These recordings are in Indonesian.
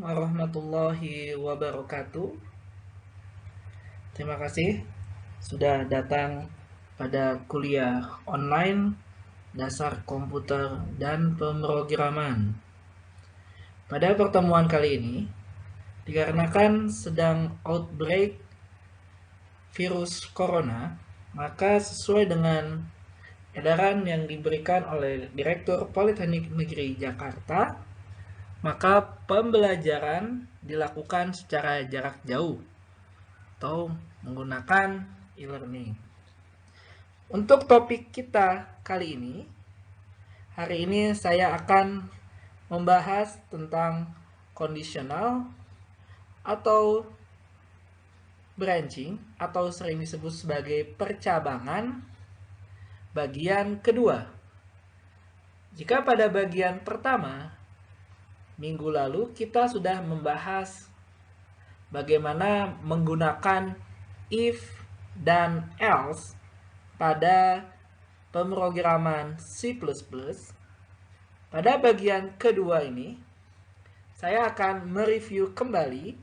warahmatullahi wabarakatuh. Terima kasih sudah datang pada kuliah online dasar komputer dan pemrograman. Pada pertemuan kali ini, dikarenakan sedang outbreak virus corona, maka sesuai dengan edaran yang diberikan oleh Direktur Politeknik Negeri Jakarta, maka pembelajaran dilakukan secara jarak jauh atau menggunakan e-learning. Untuk topik kita kali ini, hari ini saya akan membahas tentang kondisional atau branching atau sering disebut sebagai percabangan bagian kedua. Jika pada bagian pertama, minggu lalu kita sudah membahas bagaimana menggunakan if dan else pada pemrograman C++. Pada bagian kedua ini, saya akan mereview kembali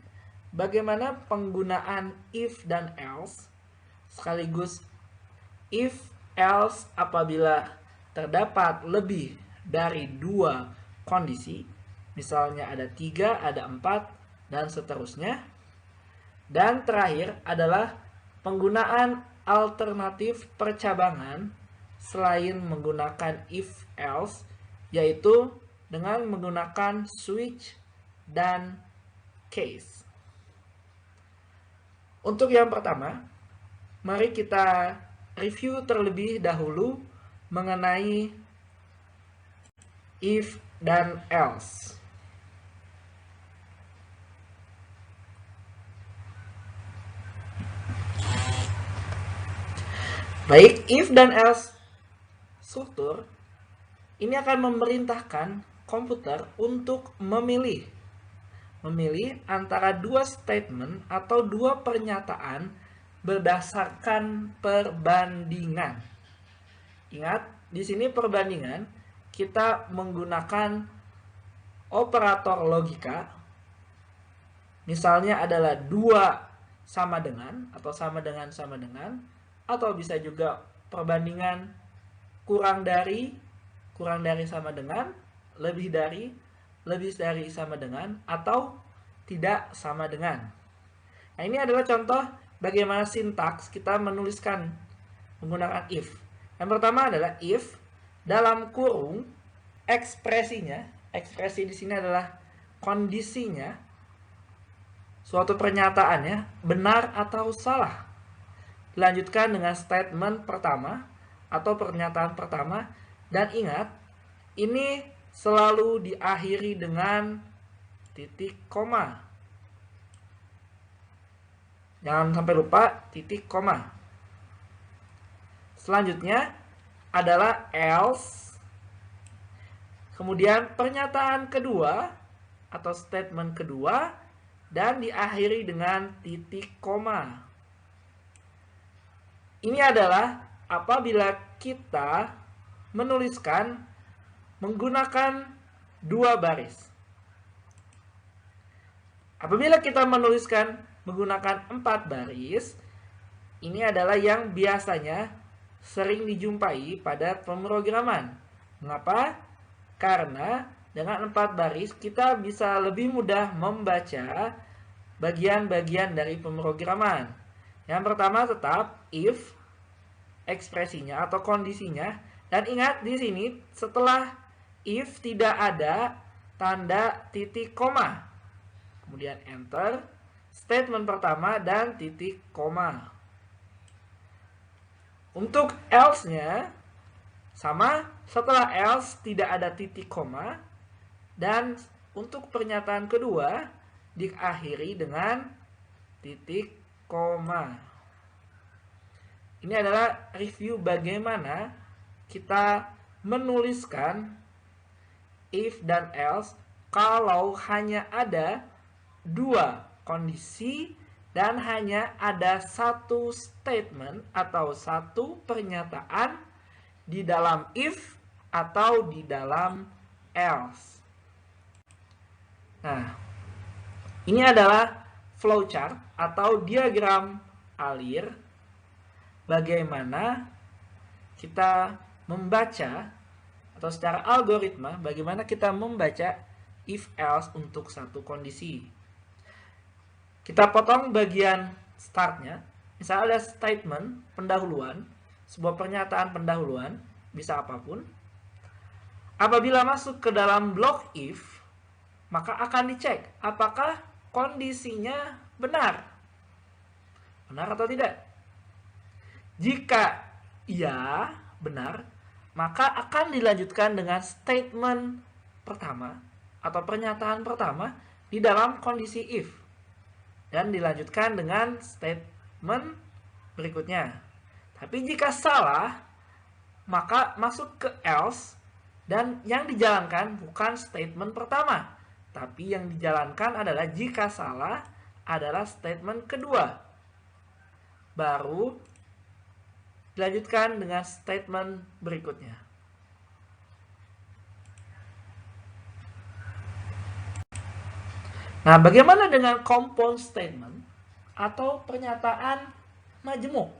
bagaimana penggunaan if dan else, sekaligus if else apabila terdapat lebih dari 2 kondisi, misalnya ada 3, ada 4, dan seterusnya. Dan terakhir adalah penggunaan alternatif percabangan selain menggunakan if else, yaitu dengan menggunakan switch dan case. Untuk yang pertama, mari kita review terlebih dahulu mengenai if dan else. Baik, if dan else struktur ini akan memerintahkan komputer untuk memilih antara 2 statement atau 2 pernyataan berdasarkan perbandingan. Ingat, di sini perbandingan kita menggunakan operator logika. Misalnya adalah 2 sama dengan atau sama dengan atau bisa juga perbandingan kurang dari sama dengan, lebih dari sama dengan, atau tidak sama dengan. Nah, ini adalah contoh bagaimana sintaks kita menuliskan menggunakan if. Yang pertama adalah if dalam kurung ekspresinya, ekspresi di sini adalah kondisinya, suatu pernyataannya benar atau salah. Dilanjutkan dengan statement pertama atau pernyataan pertama, dan ingat, ini selalu diakhiri dengan titik koma. Jangan sampai lupa titik koma. Selanjutnya adalah else. Kemudian pernyataan kedua atau statement kedua, dan diakhiri dengan titik koma. Ini adalah apabila kita menuliskan menggunakan 2 baris. Apabila kita menuliskan menggunakan 4 baris, ini adalah yang biasanya sering dijumpai pada pemrograman. Mengapa? Karena dengan 4 baris kita bisa lebih mudah membaca bagian-bagian dari pemrograman. Yang pertama tetap if ekspresinya atau kondisinya, dan ingat di sini setelah if tidak ada tanda titik koma. Kemudian enter, statement pertama dan titik koma. Untuk else-nya sama, setelah else tidak ada titik koma, dan untuk pernyataan kedua diakhiri dengan titik koma. Ini adalah review bagaimana kita menuliskan if dan else kalau hanya ada 2 kondisi dan hanya ada 1 statement atau 1 pernyataan di dalam if atau di dalam else. Nah, Ini adalah flowchart atau diagram alir bagaimana kita membaca atau secara algoritma bagaimana kita membaca if else untuk satu kondisi. Kita potong bagian startnya. Misalnya ada statement pendahuluan, sebuah pernyataan pendahuluan, bisa apapun. Apabila masuk ke dalam blok if, maka akan dicek apakah kondisinya benar. Benar atau tidak? Jika iya, benar, maka akan dilanjutkan dengan statement pertama atau pernyataan pertama di dalam kondisi if. Dan dilanjutkan dengan statement berikutnya. Tapi jika salah, maka masuk ke else dan yang dijalankan bukan statement pertama. Tapi yang dijalankan adalah jika salah adalah statement kedua. Baru dilanjutkan dengan statement berikutnya. Nah, bagaimana dengan compound statement atau pernyataan majemuk?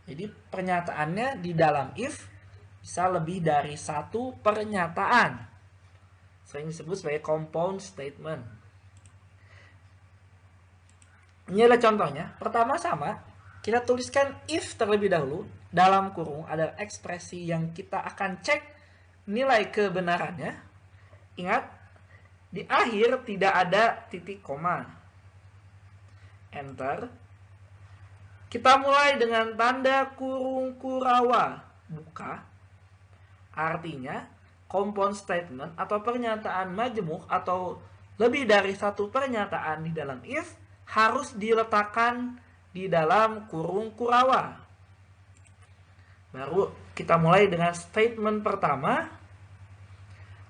Jadi, pernyataannya di dalam if bisa lebih dari satu pernyataan. Sering disebut sebagai compound statement. Ini adalah contohnya. Pertama sama, kita tuliskan if terlebih dahulu. Dalam kurung adalah ekspresi yang kita akan cek nilai kebenarannya. Ingat, di akhir tidak ada titik koma. Enter. Kita mulai dengan tanda kurung kurawa buka. Artinya, compound statement atau pernyataan majemuk atau lebih dari satu pernyataan di dalam if harus diletakkan di dalam kurung kurawa. Baru kita mulai dengan statement pertama.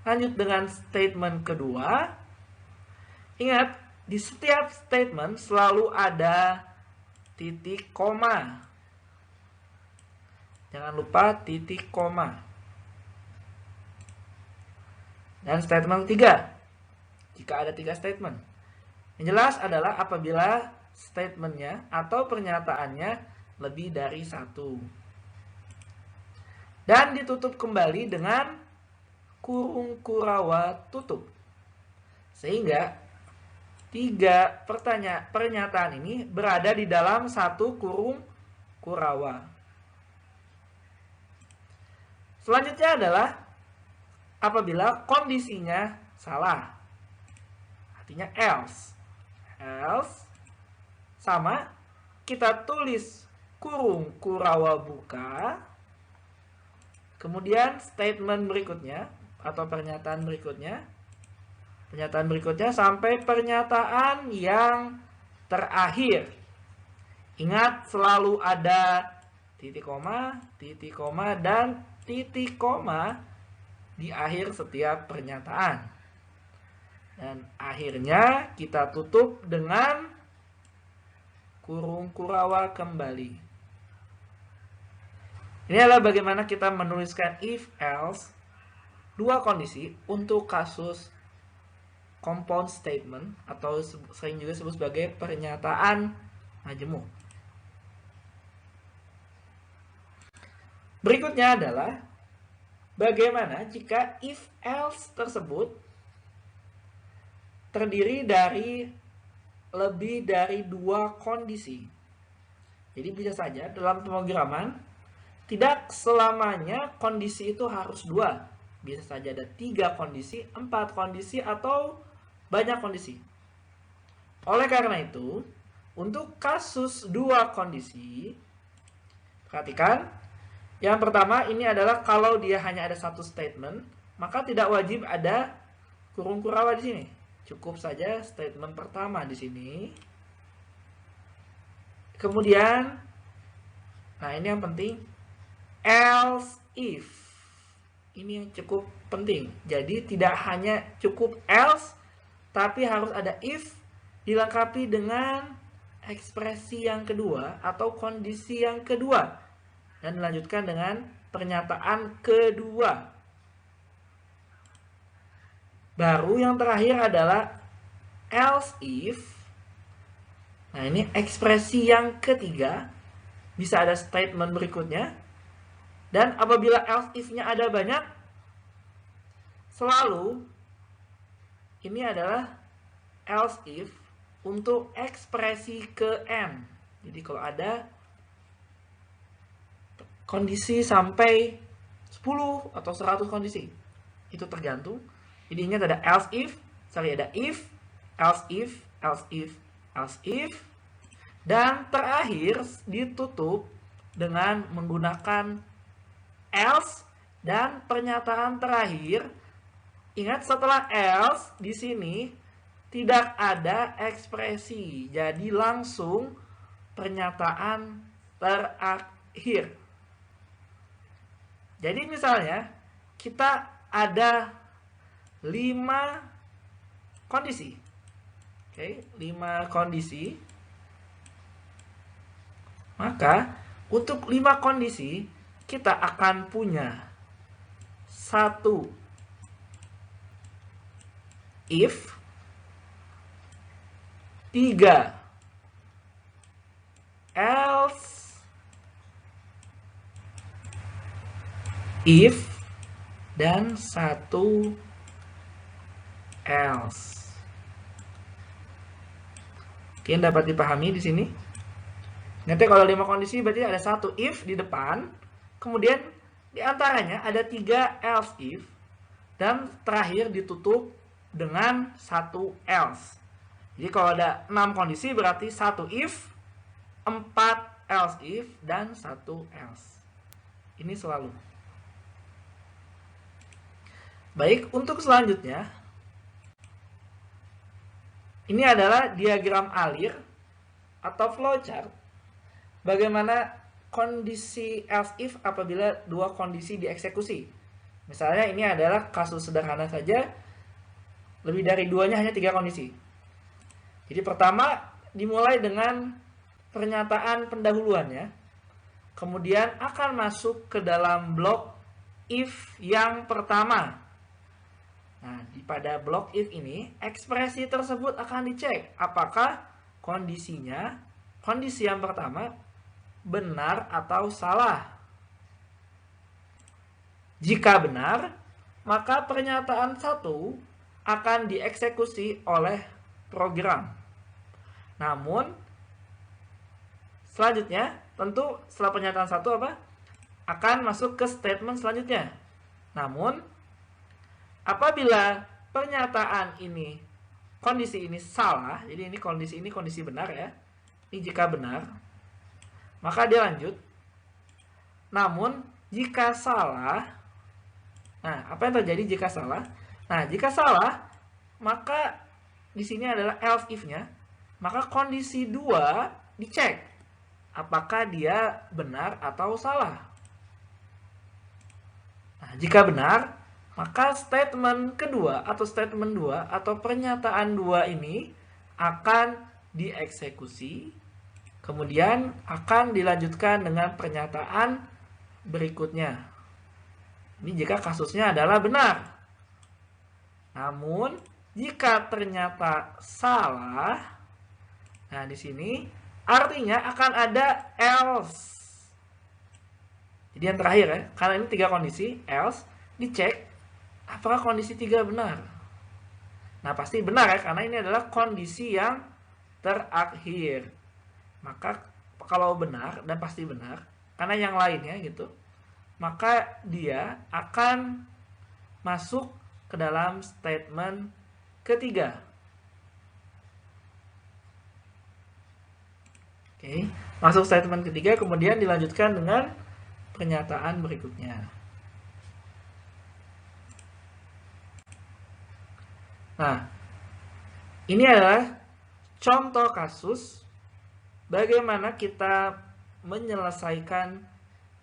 Lanjut dengan statement kedua. Ingat, di setiap statement selalu ada titik koma. Jangan lupa titik koma. Dan statement ketiga, jika ada 3 statement. Yang jelas adalah apabila statementnya atau pernyataannya lebih dari 1. Dan ditutup kembali dengan kurung kurawa tutup. Sehingga 3 pernyataan ini berada di dalam satu kurung kurawa. Selanjutnya adalah apabila kondisinya salah. Artinya else. Else sama kita tulis kurung kurawa buka. Kemudian statement berikutnya atau pernyataan berikutnya. Pernyataan berikutnya sampai pernyataan yang terakhir. Ingat selalu ada titik koma, dan titik koma di akhir setiap pernyataan. Dan akhirnya kita tutup dengan kurung kurawa kembali. Ini adalah bagaimana kita menuliskan if else 2 kondisi untuk kasus compound statement atau sering juga disebut sebagai pernyataan majemuk. Berikutnya adalah bagaimana jika if else tersebut terdiri dari lebih dari 2 kondisi. Jadi bisa saja dalam pemrograman tidak selamanya kondisi itu harus 2. Bisa saja ada 3 kondisi, 4 kondisi, atau banyak kondisi. Oleh karena itu, untuk kasus 2 kondisi, perhatikan, yang pertama ini adalah kalau dia hanya ada 1 statement, maka tidak wajib ada kurung kurawa di sini. Cukup saja statement pertama di sini. Kemudian, nah ini yang penting, else if. Ini yang cukup penting. Jadi tidak hanya cukup else, tapi harus ada if dilengkapi dengan ekspresi yang kedua atau kondisi yang kedua. Dan dilanjutkan dengan pernyataan kedua. Baru yang terakhir adalah else if Nah, ini ekspresi yang ketiga. Bisa ada statement berikutnya. Dan apabila else if-nya ada banyak, selalu ini adalah else if untuk ekspresi ke n. Jadi kalau ada kondisi sampai 10 atau 100 kondisi, itu tergantung. Jadi ingat ada else if, ada if, else if, else if, else if, dan terakhir ditutup dengan menggunakan else dan pernyataan terakhir. Ingat, setelah else di sini tidak ada ekspresi, jadi langsung pernyataan terakhir. Jadi misalnya kita ada 5 kondisi. Oke, 5 kondisi. Maka untuk 5 kondisi kita akan punya 1 if, 3 else, if, dan 1 else. Oke, dapat dipahami di sini? Nanti kalau 5 kondisi berarti ada 1 if di depan, kemudian di antaranya ada 3 else if, dan terakhir ditutup dengan 1 else. Jadi kalau ada 6 kondisi berarti 1 if, 4 else if, dan 1 else. Ini selalu. Baik, untuk selanjutnya, ini adalah diagram alir atau flowchart. Bagaimana kondisi else if apabila 2 kondisi dieksekusi. Misalnya ini adalah kasus sederhana saja, lebih dari 2-nya hanya 3 kondisi. Jadi pertama dimulai dengan pernyataan pendahuluan ya. Kemudian akan masuk ke dalam blok if yang pertama. Nah, pada blok if ini, ekspresi tersebut akan dicek apakah kondisinya, kondisi yang pertama, benar atau salah. Jika benar, maka pernyataan 1 akan dieksekusi oleh program. Namun, selanjutnya, tentu setelah pernyataan 1 apa? Akan masuk ke statement selanjutnya. Namun, apabila pernyataan ini, kondisi ini salah, jadi ini kondisi benar ya. Ini jika benar, maka dia lanjut. Namun, jika salah, nah apa yang terjadi jika salah? Nah, jika salah, maka di sini adalah else if-nya, maka kondisi 2 dicek apakah dia benar atau salah. Nah, jika benar, maka statement kedua atau statement 2 atau pernyataan 2 ini akan dieksekusi, kemudian akan dilanjutkan dengan pernyataan berikutnya. Ini jika kasusnya adalah benar. Namun, jika ternyata salah, nah di sini artinya akan ada else. Jadi yang terakhir ya, karena ini 3 kondisi, else, dicek apakah kondisi 3 benar. Nah, pasti benar ya, karena ini adalah kondisi yang terakhir. Maka kalau benar, dan pasti benar, karena yang lainnya gitu, maka dia akan masuk ke dalam statement ketiga. Oke, masuk statement ketiga, kemudian dilanjutkan dengan pernyataan berikutnya. Nah, ini adalah contoh kasus bagaimana kita menyelesaikan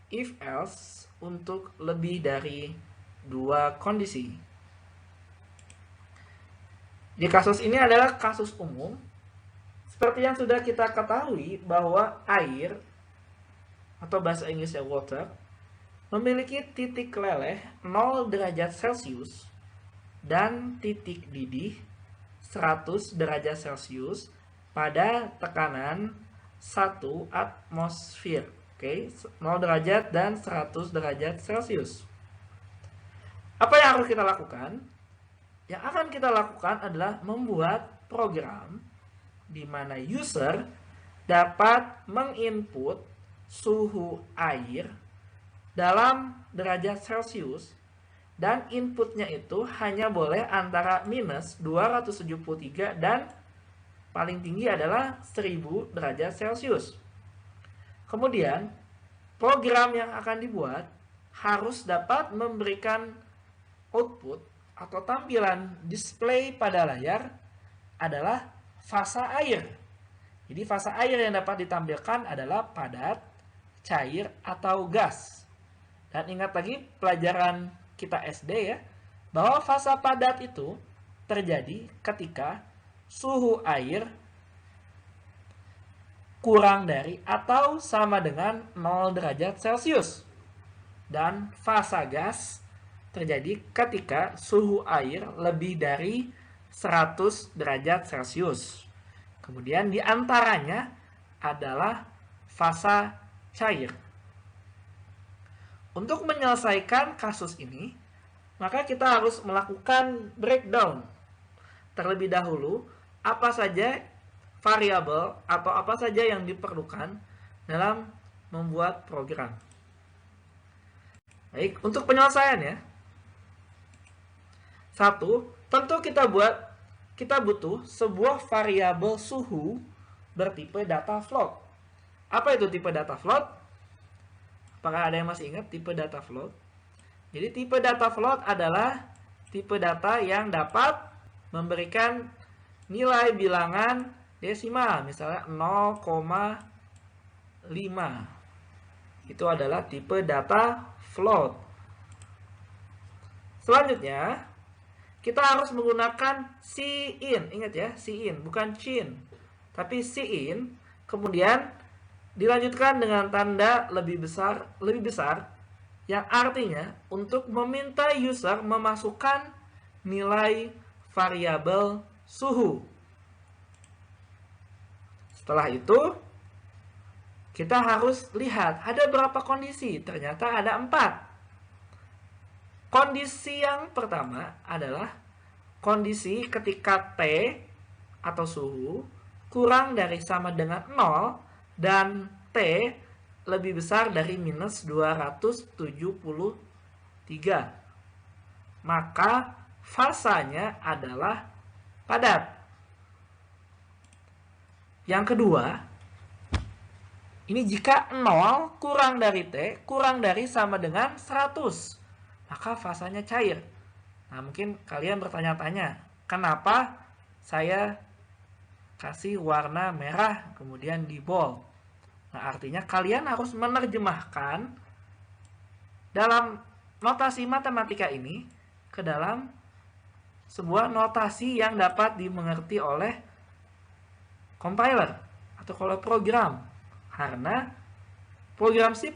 if else untuk lebih dari 2 kondisi. Di kasus ini adalah kasus umum. Seperti yang sudah kita ketahui bahwa air atau bahasa Inggrisnya water memiliki titik leleh 0 derajat Celcius dan titik didih 100 derajat Celcius pada tekanan 1 atmosfer. Oke, 0 derajat dan 100 derajat Celcius. Apa yang harus kita lakukan? Yang akan kita lakukan adalah membuat program di mana user dapat menginput suhu air dalam derajat Celcius, dan inputnya itu hanya boleh antara minus 273 dan paling tinggi adalah 1000 derajat Celcius. Kemudian, program yang akan dibuat harus dapat memberikan output atau tampilan display pada layar adalah fasa air. Jadi fasa air yang dapat ditampilkan adalah padat, cair, atau gas. Dan ingat lagi pelajaran kita SD ya, bahwa fasa padat itu terjadi ketika suhu air kurang dari atau sama dengan 0 derajat Celcius. Dan fasa gas terjadi ketika suhu air lebih dari 100 derajat Celcius. Kemudian di antaranya adalah fasa cair. Untuk menyelesaikan kasus ini, maka kita harus melakukan breakdown. Terlebih dahulu, apa saja variabel atau apa saja yang diperlukan dalam membuat program. Baik, untuk penyelesaiannya, satu, tentu kita butuh sebuah variabel suhu bertipe data float. Apa itu tipe data float? Apakah ada yang masih ingat tipe data float? Jadi tipe data float adalah tipe data yang dapat memberikan nilai bilangan desimal, misalnya 0,5. Itu adalah tipe data float. Selanjutnya, kita harus menggunakan cin. Ingat ya, cin, bukan cin. Tapi cin, kemudian dilanjutkan dengan tanda lebih besar, yang artinya untuk meminta user memasukkan nilai variabel suhu. Setelah itu, kita harus lihat ada berapa kondisi. Ternyata ada 4. Kondisi yang pertama adalah kondisi ketika T atau suhu kurang dari sama dengan 0 dan T lebih besar dari minus 273. Maka fasanya adalah padat. Yang kedua, ini jika 0 kurang dari T, kurang dari sama dengan 100, maka fasanya cair. Nah, mungkin kalian bertanya-tanya, kenapa saya kasih warna merah kemudian di bold? Nah, artinya kalian harus menerjemahkan dalam notasi matematika ini ke dalam sebuah notasi yang dapat dimengerti oleh compiler atau kalau program, karena program C++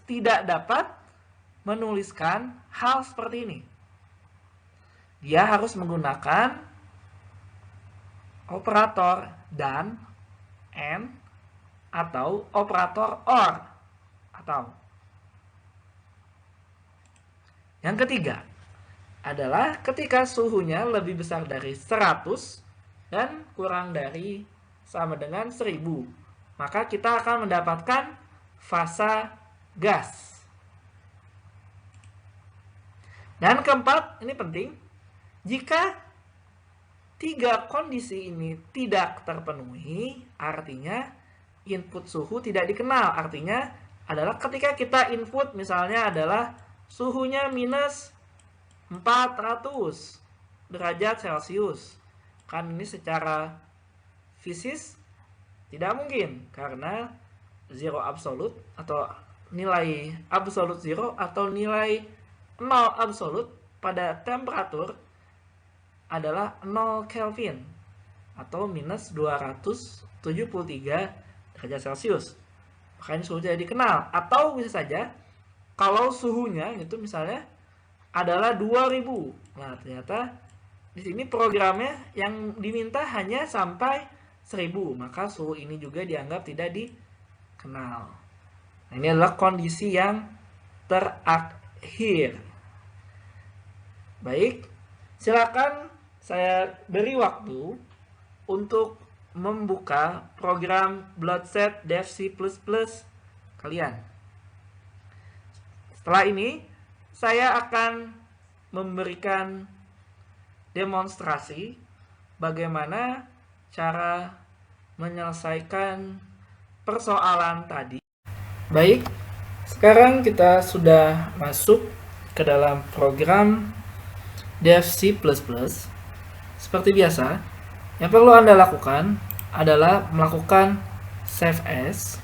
tidak dapat menuliskan hal seperti ini. Dia harus menggunakan operator dan, and, atau operator or, atau. Yang ketiga adalah ketika suhunya lebih besar dari 100 dan kurang dari sama dengan 1000, maka kita akan mendapatkan fasa gas. Dan keempat, ini penting, jika 3 kondisi ini tidak terpenuhi, artinya input suhu tidak dikenal. Artinya adalah ketika kita input misalnya adalah suhunya minus 400 derajat Celcius. Kan ini secara fisis tidak mungkin, karena zero absolute atau nilai absolute zero atau nilai 0 absolute pada temperatur adalah 0 Kelvin atau minus 273 derajat Celcius. Makanya suhu tidak dikenal. Atau bisa saja kalau suhunya itu misalnya adalah 2000. Nah, ternyata di sini programnya yang diminta hanya sampai 1000, maka suhu ini juga dianggap tidak dikenal. Nah, ini adalah kondisi yang terakhir. Baik, silakan saya beri waktu untuk membuka program Bloodset Dev C++ kalian. Setelah ini, saya akan memberikan demonstrasi bagaimana cara menyelesaikan persoalan tadi. Baik, sekarang kita sudah masuk ke dalam program Dev C++. Seperti biasa, yang perlu Anda lakukan adalah melakukan save as.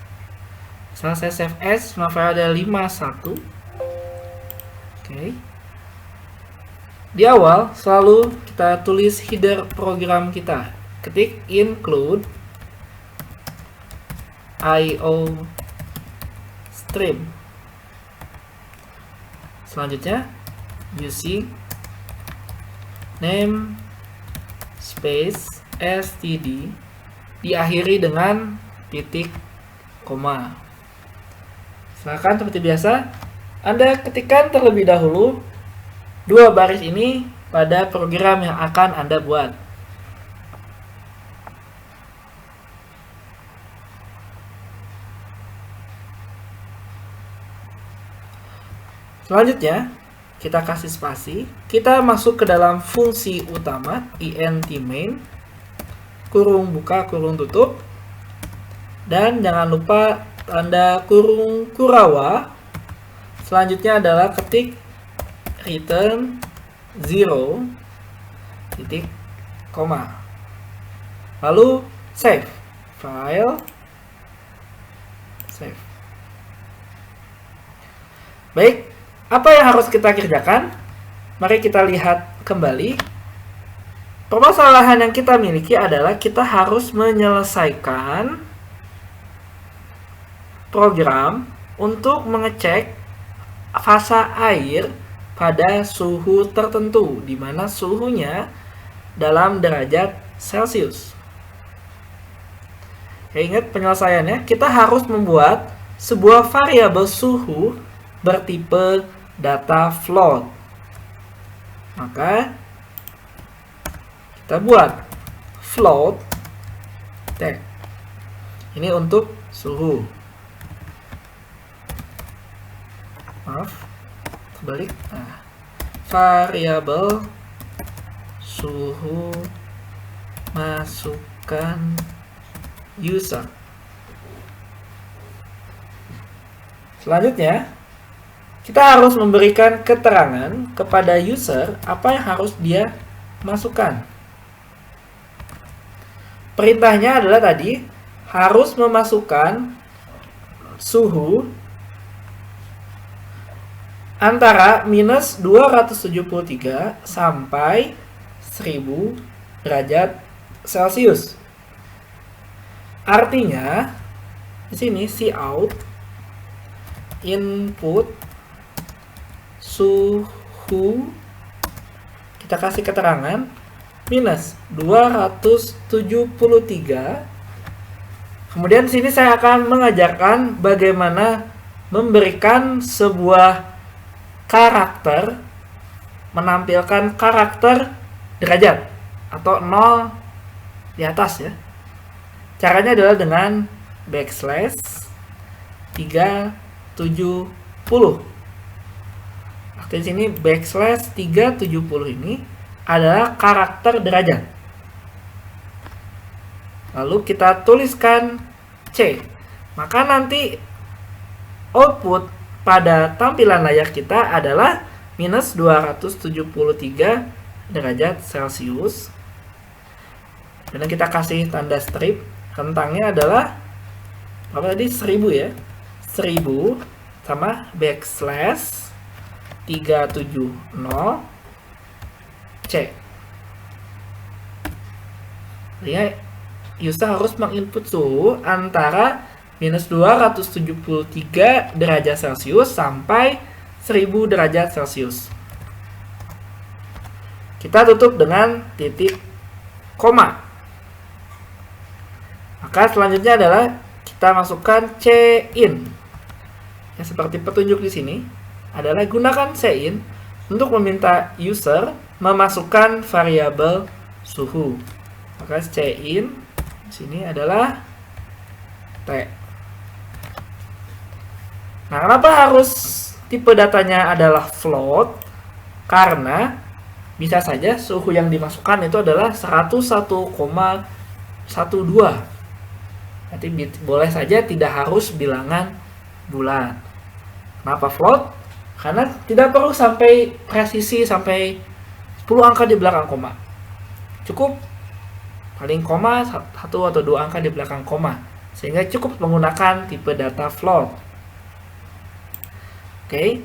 Misalnya saya save as, file ada 51. Oke. Di awal selalu kita tulis header program kita. Ketik include IO stream. Selanjutnya using name space std diakhiri dengan titik koma. Silakan seperti biasa Anda ketikkan terlebih dahulu 2 baris ini pada program yang akan Anda buat. Selanjutnya, kita kasih spasi. Kita masuk ke dalam fungsi utama, int main, kurung buka, kurung tutup. Dan jangan lupa tanda kurung Kurawa. Selanjutnya adalah ketik return 0, titik, koma. Lalu save. File, save. Baik. Apa yang harus kita kerjakan? Mari kita lihat kembali. Permasalahan yang kita miliki adalah kita harus menyelesaikan program untuk mengecek fasa air pada suhu tertentu, di mana suhunya dalam derajat Celcius. Ya, ingat penyelesaiannya, kita harus membuat sebuah variabel suhu bertipe data float. Maka kita buat float tag. Ini untuk suhu. Maaf, kebalik. Nah, variabel suhu masukkan user. Selanjutnya, kita harus memberikan keterangan kepada user apa yang harus dia masukkan. Perintahnya adalah tadi harus memasukkan suhu antara minus 273 sampai 1000 derajat Celcius. Artinya di sini cout input suhu, kita kasih keterangan minus 273. Kemudian di sini saya akan mengajarkan bagaimana memberikan sebuah karakter, menampilkan karakter derajat atau 0 di atas ya. Caranya adalah dengan backslash 370. Di sini backslash 370 ini adalah karakter derajat. Lalu kita tuliskan C. Maka nanti output pada tampilan layar kita adalah minus 273 derajat Celcius. Dan kita kasih tanda strip. Rentangnya adalah apa tadi? 1000 ya. 1000 sama backslash 370 C. Ya, user harus menginput suhu antara minus 273 derajat Celcius sampai 1000 derajat Celcius. Kita tutup dengan titik koma. Maka selanjutnya adalah kita masukkan cin. Ya, seperti petunjuk di sini adalah gunakan cin untuk meminta user memasukkan variabel suhu. Maka cin di sini adalah T. Nah, kenapa harus tipe datanya adalah float? Karena bisa saja suhu yang dimasukkan itu adalah 101,12. Nanti boleh saja tidak harus bilangan bulat. Kenapa float? Karena tidak perlu sampai presisi sampai 10 angka di belakang koma. Cukup paling koma 1 atau 2 angka di belakang koma. Sehingga cukup menggunakan tipe data float. Oke.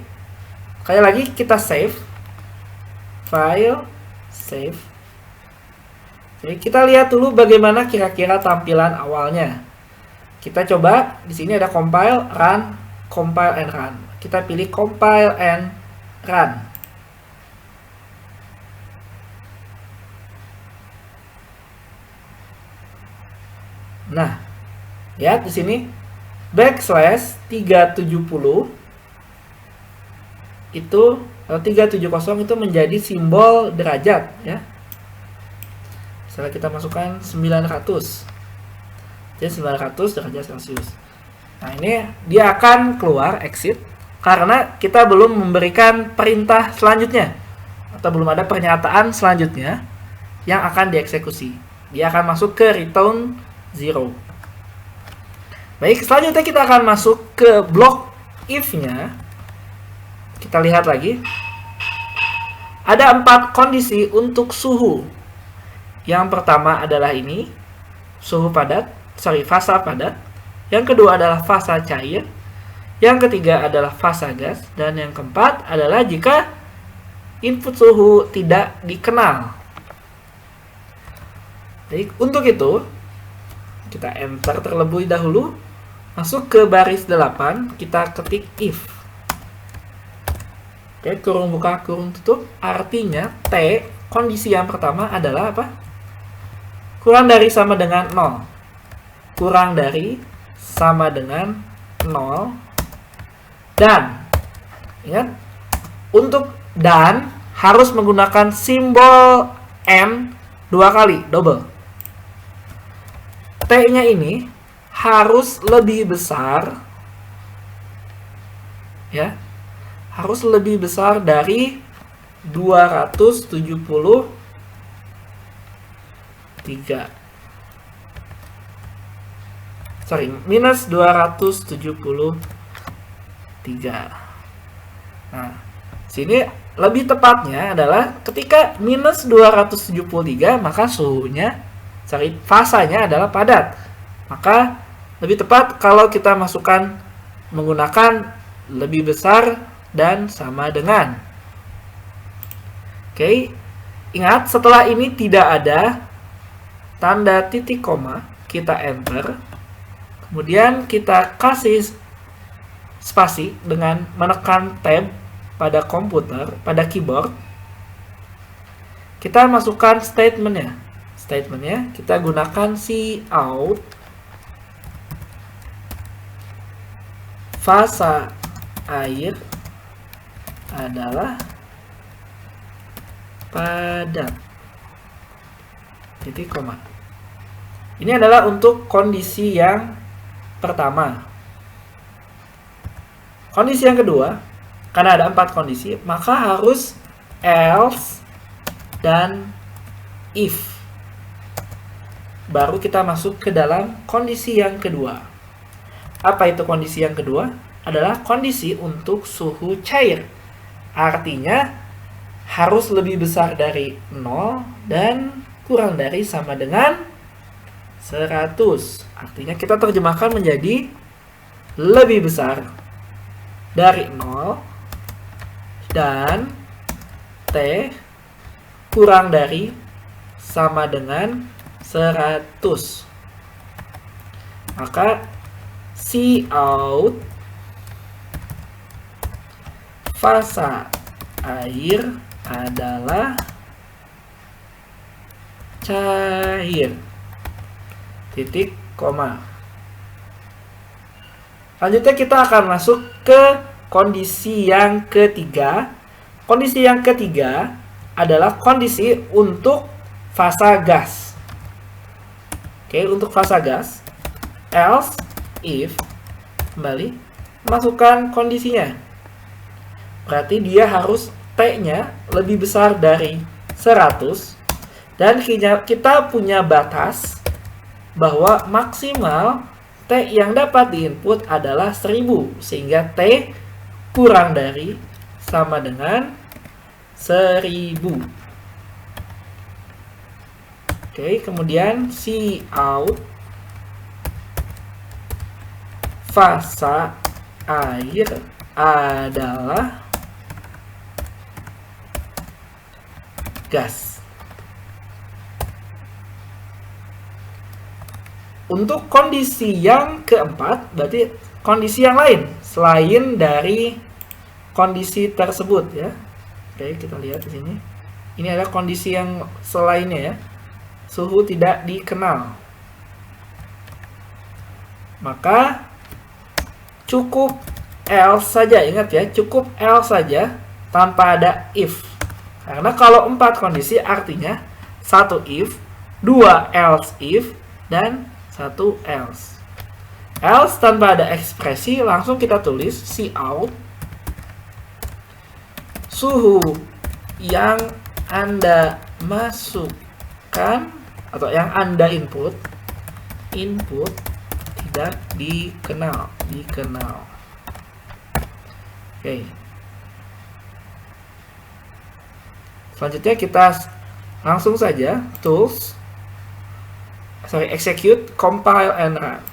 Sekali lagi kita save. File, save. Jadi kita lihat dulu bagaimana kira-kira tampilan awalnya. Kita coba, di sini ada compile, run, compile and run. Kita pilih compile and run. Nah, lihat di sini backslash 370 itu 370 itu menjadi simbol derajat, ya. Setelah kita masukkan 900. Jadi 900 derajat Celcius. Nah, ini dia akan keluar exit karena kita belum memberikan perintah selanjutnya atau belum ada pernyataan selanjutnya yang akan dieksekusi. Dia akan masuk ke return 0. Baik, selanjutnya kita akan masuk ke blok if-nya. Kita lihat lagi. Ada 4 kondisi untuk suhu. Yang pertama adalah ini, fasa padat. Yang kedua adalah fasa cair. Yang ketiga adalah fasa gas. Dan yang keempat adalah jika input suhu tidak dikenal. Baik, untuk itu kita enter terlebih dahulu. Masuk ke baris 8, kita ketik if. Oke, kurung buka, kurung tutup. Artinya T, kondisi yang pertama adalah apa? Kurang dari sama dengan 0. Kurang dari sama dengan 0. Dan, ingat, untuk dan harus menggunakan simbol N 2 kali, double. T-nya ini harus lebih besar, ya. Harus lebih besar dari 273. Minus 273. Nah, sini lebih tepatnya adalah ketika minus 273, maka fasanya adalah padat. Maka lebih tepat kalau kita masukkan menggunakan lebih besar dan sama dengan. Oke, ingat setelah ini tidak ada tanda titik koma, kita enter. Kemudian kita kasih spasi dengan menekan tab pada komputer, pada keyboard. Kita masukkan statementnya. Statementnya kita gunakan cout fasa air adalah padat. Titik koma. Ini adalah untuk kondisi yang pertama. Kondisi yang kedua, karena ada 4 kondisi, maka harus else dan if. Baru kita masuk ke dalam kondisi yang kedua. Apa itu kondisi yang kedua? Adalah kondisi untuk suhu cair. Artinya harus lebih besar dari 0 dan kurang dari sama dengan 100. Artinya kita terjemahkan menjadi lebih besar dari 0 dan T kurang dari sama dengan 100. Maka cout fasa air adalah cair. titik koma. Selanjutnya kita akan masuk ke kondisi yang ketiga. Kondisi yang ketiga adalah kondisi untuk fasa gas. Oke, untuk fasa gas, else if, kembali, masukkan kondisinya. Berarti dia harus T-nya lebih besar dari 100, dan kita punya batas bahwa maksimal T yang dapat diinput adalah 1000, sehingga T kurang dari sama dengan 1000. Oke, kemudian Cout fasa air adalah gas. Untuk kondisi yang keempat, berarti kondisi yang lain selain dari kondisi tersebut ya. Oke, kita lihat di sini. Ini adalah kondisi yang selainnya ya. Suhu tidak dikenal. Maka cukup else saja, ingat ya, cukup else saja tanpa ada if. Karena kalau 4 kondisi artinya 1 if, 2 else if, dan 1 else. Else tanpa ada ekspresi, langsung kita tulis Cout suhu yang Anda masukkan atau yang Anda input tidak dikenal. Oke. Selanjutnya kita langsung saja execute, compile, and run.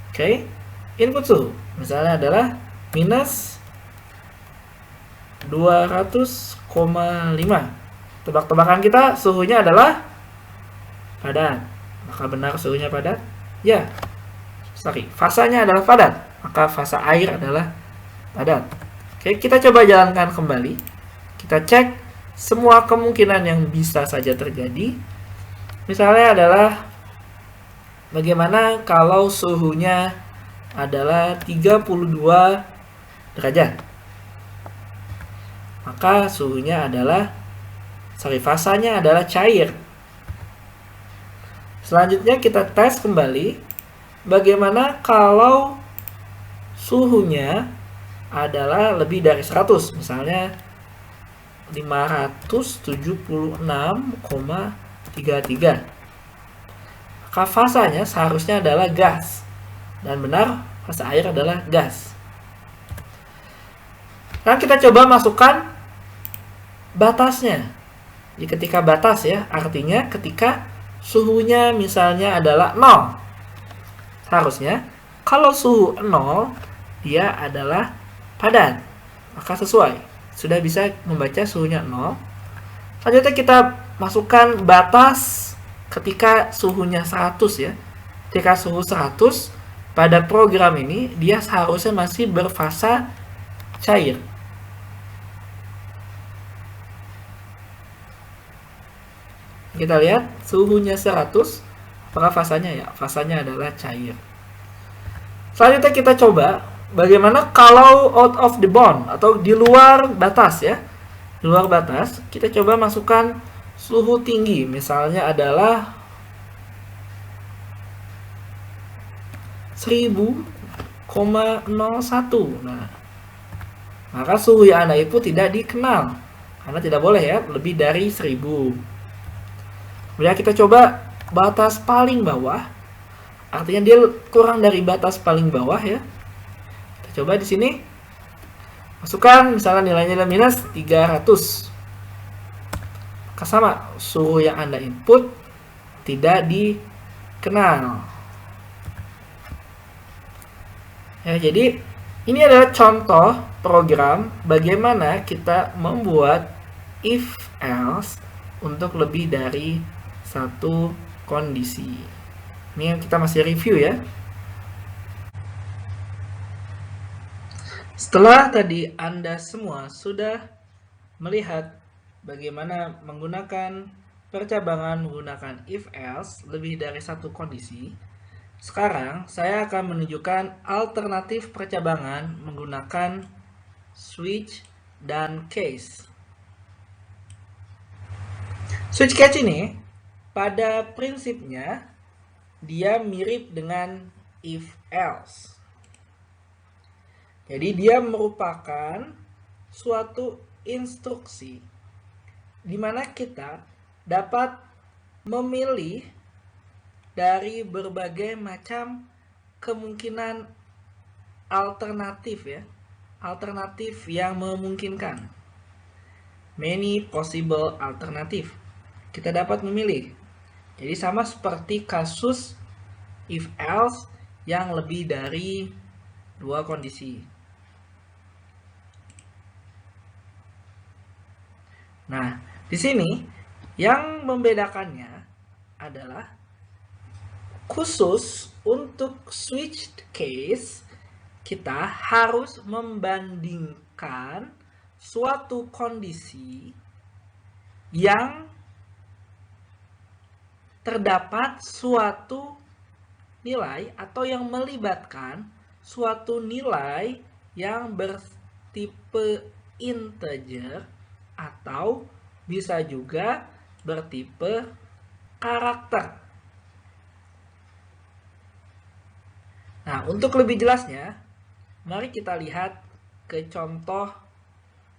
Oke, input suhu misalnya adalah minus 200,5. Tebak-tebakan kita suhunya adalah padat. Maka benar suhunya padat? Ya. Fasanya adalah padat. Maka fasa air adalah padat. Oke, kita coba jalankan kembali. Kita cek semua kemungkinan yang bisa saja terjadi. Misalnya adalah bagaimana kalau suhunya adalah 32 derajat. Maka suhunya adalah fasanya adalah cair. Selanjutnya kita tes kembali bagaimana kalau suhunya adalah lebih dari 100, misalnya 576,33. Maka fasanya seharusnya adalah gas. Dan benar, fasa air adalah gas. Nah, kita coba masukkan batasnya. Jadi ketika batas ya, artinya ketika suhunya misalnya adalah 0. Seharusnya kalau suhu 0, dia adalah padat. Maka sesuai. Sudah bisa membaca suhunya 0. Selanjutnya kita masukkan batas ketika suhunya 100 ya. Ketika suhu 100 pada program ini dia seharusnya masih berfasa cair. Kita lihat suhunya 100, apakah fasanya ya? Fasanya adalah cair. Selanjutnya kita coba bagaimana kalau out of the bound atau di luar batas ya. Di luar batas, kita coba masukkan suhu tinggi, misalnya adalah 1000,01. Nah, maka suhu yang Anda input tidak dikenal karena tidak boleh ya lebih dari 1000. Kemudian kita coba batas paling bawah, artinya dia kurang dari batas paling bawah ya. Kita coba di sini masukkan misalnya nilainya adalah minus 300. Maka sama, suhu yang Anda input tidak dikenal. Ya, jadi ini adalah contoh program bagaimana kita membuat if else untuk lebih dari satu kondisi. Ini yang kita masih review ya. Setelah tadi Anda semua sudah melihat bagaimana menggunakan percabangan menggunakan if else lebih dari satu kondisi. Sekarang saya akan menunjukkan alternatif percabangan menggunakan switch dan case. Switch case ini pada prinsipnya dia mirip dengan if else. Jadi dia merupakan suatu instruksi di mana kita dapat memilih dari berbagai macam kemungkinan alternatif ya. Alternatif yang memungkinkan. Many possible alternative. Kita dapat memilih. Jadi sama seperti kasus if else yang lebih dari dua kondisi. Nah, di sini yang membedakannya adalah khusus untuk switched case kita harus membandingkan suatu kondisi yang terdapat suatu nilai atau yang melibatkan suatu nilai yang bertipe integer atau bisa juga bertipe karakter. Nah, untuk lebih jelasnya, mari kita lihat ke contoh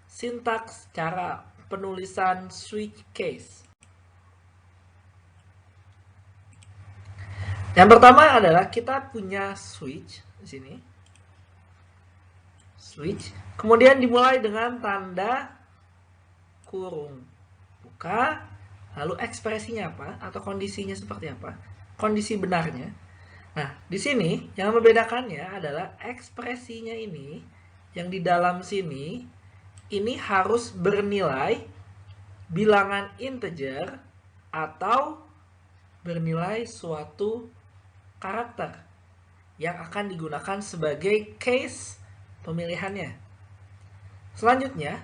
sintaks cara penulisan switch case. Yang pertama adalah kita punya switch di sini. Switch, kemudian dimulai dengan tanda kurung buka, lalu ekspresinya apa atau kondisinya seperti apa? Kondisi benarnya. Nah, di sini yang membedakannya adalah ekspresinya ini yang di dalam sini ini harus bernilai bilangan integer atau bernilai suatu karakter yang akan digunakan sebagai case pemilihannya. Selanjutnya,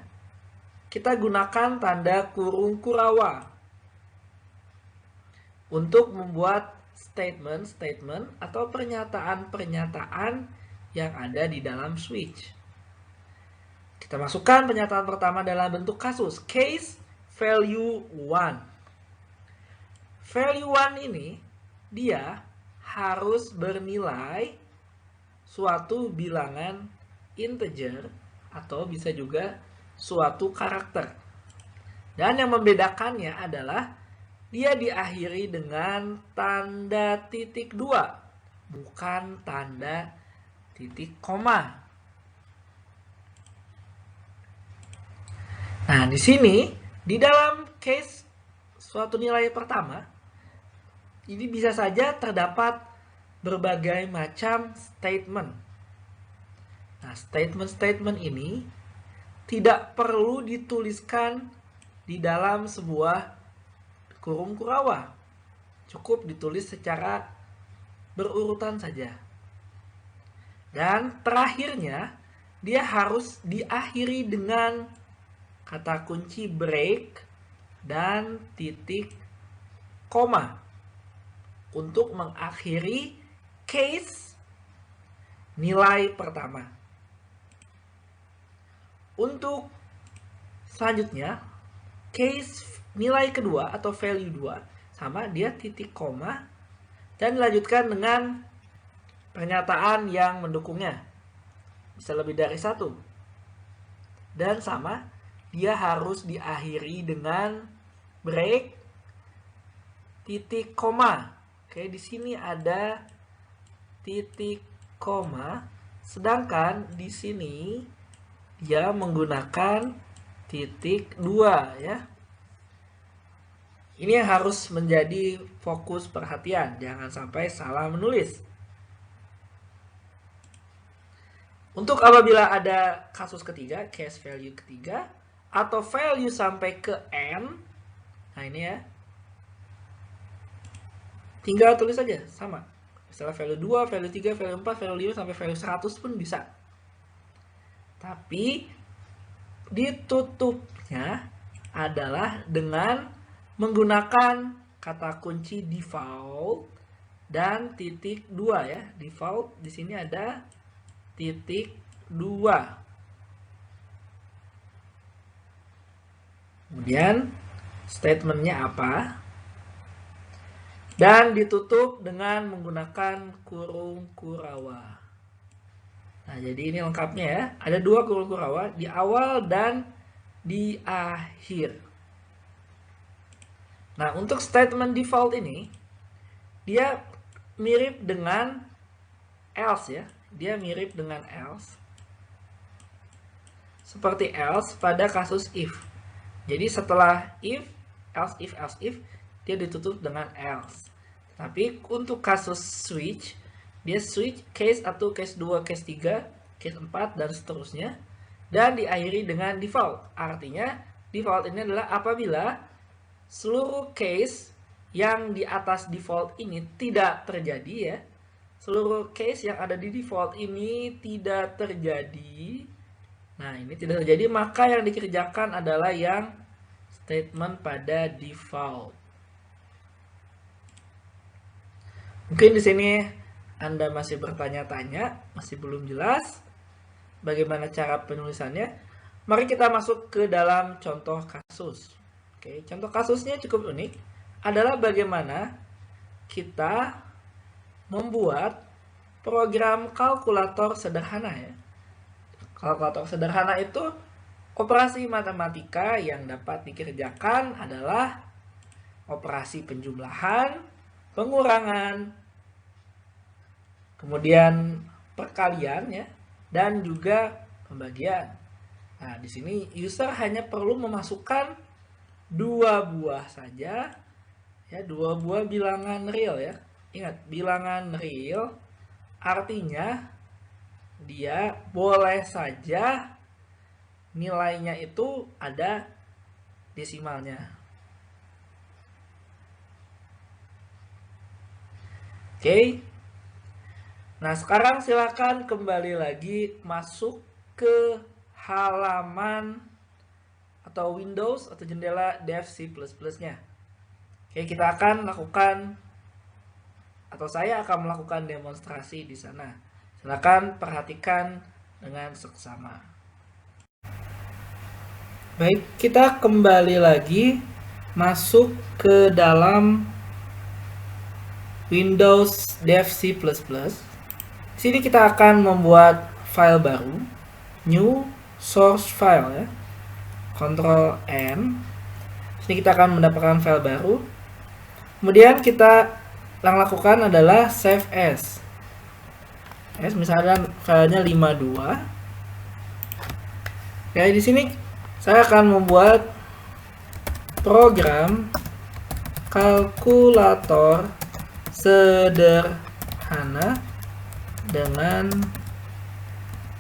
kita gunakan tanda kurung Kurawa untuk membuat statement-statement atau pernyataan-pernyataan yang ada di dalam switch. Kita masukkan pernyataan pertama dalam bentuk kasus, case value 1. Value 1 ini dia harus bernilai suatu bilangan integer atau bisa juga suatu karakter. Dan yang membedakannya adalah dia diakhiri dengan tanda titik 2, bukan tanda titik koma. Nah, di sini di dalam case suatu nilai pertama ini bisa saja terdapat berbagai macam statement. Nah, statement-statement ini tidak perlu dituliskan di dalam sebuah kurung Kurawa. Cukup ditulis secara berurutan saja. Dan terakhirnya, dia harus diakhiri dengan kata kunci break dan titik koma untuk mengakhiri case nilai pertama. Untuk selanjutnya, case nilai kedua atau value 2 sama dia titik koma dan dilanjutkan dengan pernyataan yang mendukungnya. Bisa lebih dari satu. Dan sama, dia harus diakhiri dengan break titik koma. Oke, di sini ada titik koma, sedangkan di sini dia menggunakan titik 2 ya. Ini yang harus menjadi fokus perhatian, jangan sampai salah menulis. Untuk apabila ada kasus ketiga, case value ketiga, atau value sampai ke n, nah ini ya, tinggal tulis saja, sama. Misalnya value 2, value 3, value 4, value 5, sampai value 100 pun bisa. Tapi ditutupnya adalah dengan menggunakan kata kunci default dan titik 2 ya. Default di sini ada titik 2. Kemudian statementnya apa? Dan ditutup dengan menggunakan kurung kurawa. Nah, jadi ini lengkapnya ya. Ada 2 kurung kurawa di awal dan di akhir. Nah, untuk statement default ini, dia mirip dengan else ya. Dia mirip dengan else. Seperti else pada kasus if. Jadi setelah if, else if, dia ditutup dengan else. Tapi untuk kasus switch, dia switch case 1, case 2, case 3, case 4, dan seterusnya. Dan diakhiri dengan default. Artinya, default ini adalah apabila seluruh case yang di atas default ini tidak terjadi ya. Seluruh case yang ada di default ini tidak terjadi. Nah, ini tidak terjadi, maka yang dikerjakan adalah yang statement pada default. Mungkin di sini Anda masih bertanya-tanya, masih belum jelas bagaimana cara penulisannya. Mari kita masuk ke dalam contoh kasus. Oke, contoh kasusnya cukup unik, adalah bagaimana kita membuat program kalkulator sederhana ya. Kalkulator sederhana itu operasi matematika yang dapat dikerjakan adalah operasi penjumlahan, pengurangan, kemudian perkalian ya, dan juga pembagian. Nah, di sini user hanya perlu memasukkan 2 buah saja ya, 2 buah bilangan real ya. Ingat, bilangan real artinya dia boleh saja nilainya itu ada desimalnya. Oke. Nah, sekarang silakan kembali lagi masuk ke halaman atau Windows atau jendela Dev C++ nya. Oke, kita akan lakukan atau saya akan melakukan demonstrasi di sana. Silakan perhatikan dengan seksama. Baik, kita kembali lagi masuk ke dalam Windows Dev C++. Di sini kita akan membuat file baru, new source file ya. Ctrl N. Di sini kita akan mendapatkan file baru. Kemudian kita yang lakukan adalah save as. Misalnya filenya 52. Ya, di sini saya akan membuat program kalkulator sederhana dengan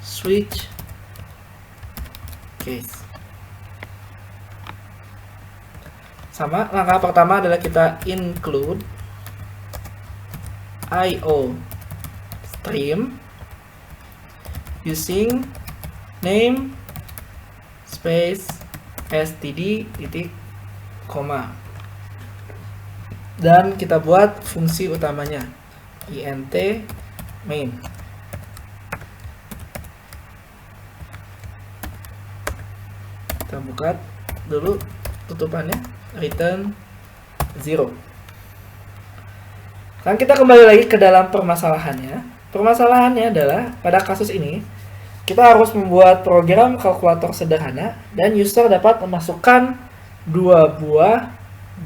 switch case. Sama, langkah pertama adalah kita include IO stream using name space std titik koma, dan kita buat fungsi utamanya int main. Kita buka dulu tutupannya, return 0. Sekarang kita kembali lagi ke dalam permasalahannya. Permasalahannya adalah pada kasus ini kita harus membuat program kalkulator sederhana dan user dapat memasukkan 2 buah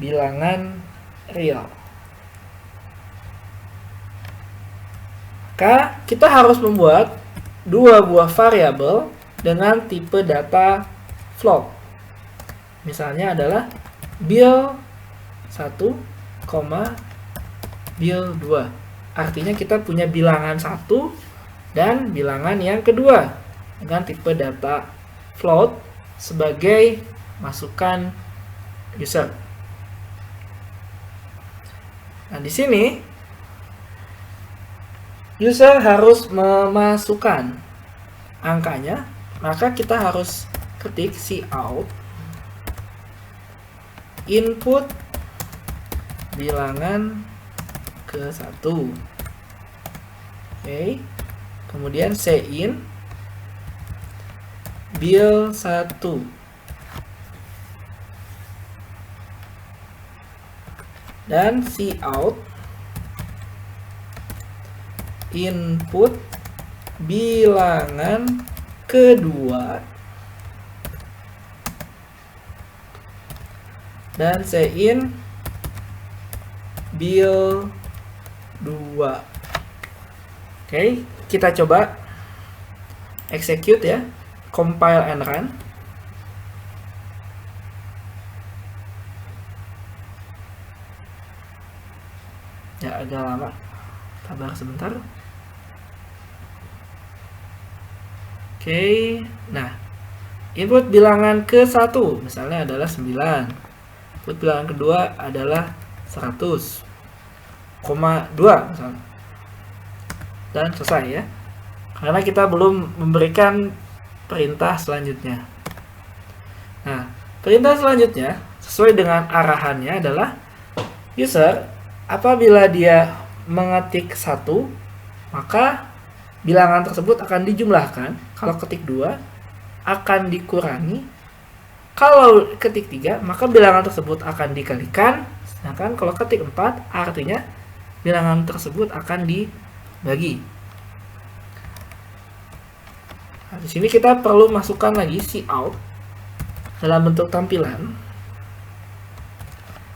bilangan real. Maka kita harus membuat 2 buah variabel dengan tipe data float. Misalnya adalah bil 1, bil 2. Artinya kita punya bilangan 1 dan bilangan yang kedua dengan tipe data float sebagai masukan user. Nah, di sini user harus memasukkan angkanya, maka kita harus ketik cout input bilangan ke 1. Oke. Kemudian cin bil 1. Dan cout input bilangan kedua. Dan cin bil 2. Oke, kita coba execute ya, compile and run. Ya, agak lama, sabar sebentar. Oke, nah input bilangan ke 1 misalnya adalah 9. Input bilangan kedua adalah 100,2 misalnya. Dan selesai ya. Karena kita belum memberikan perintah selanjutnya. Nah, perintah selanjutnya sesuai dengan arahannya adalah user apabila dia mengetik 1, maka bilangan tersebut akan dijumlahkan. Kalau ketik 2 akan dikurangi. Kalau ketik 3 maka bilangan tersebut akan dikalikan. Sedangkan kalau ketik 4 artinya bilangan tersebut akan dibagi. Nah, di sini kita perlu masukkan lagi cout dalam bentuk tampilan.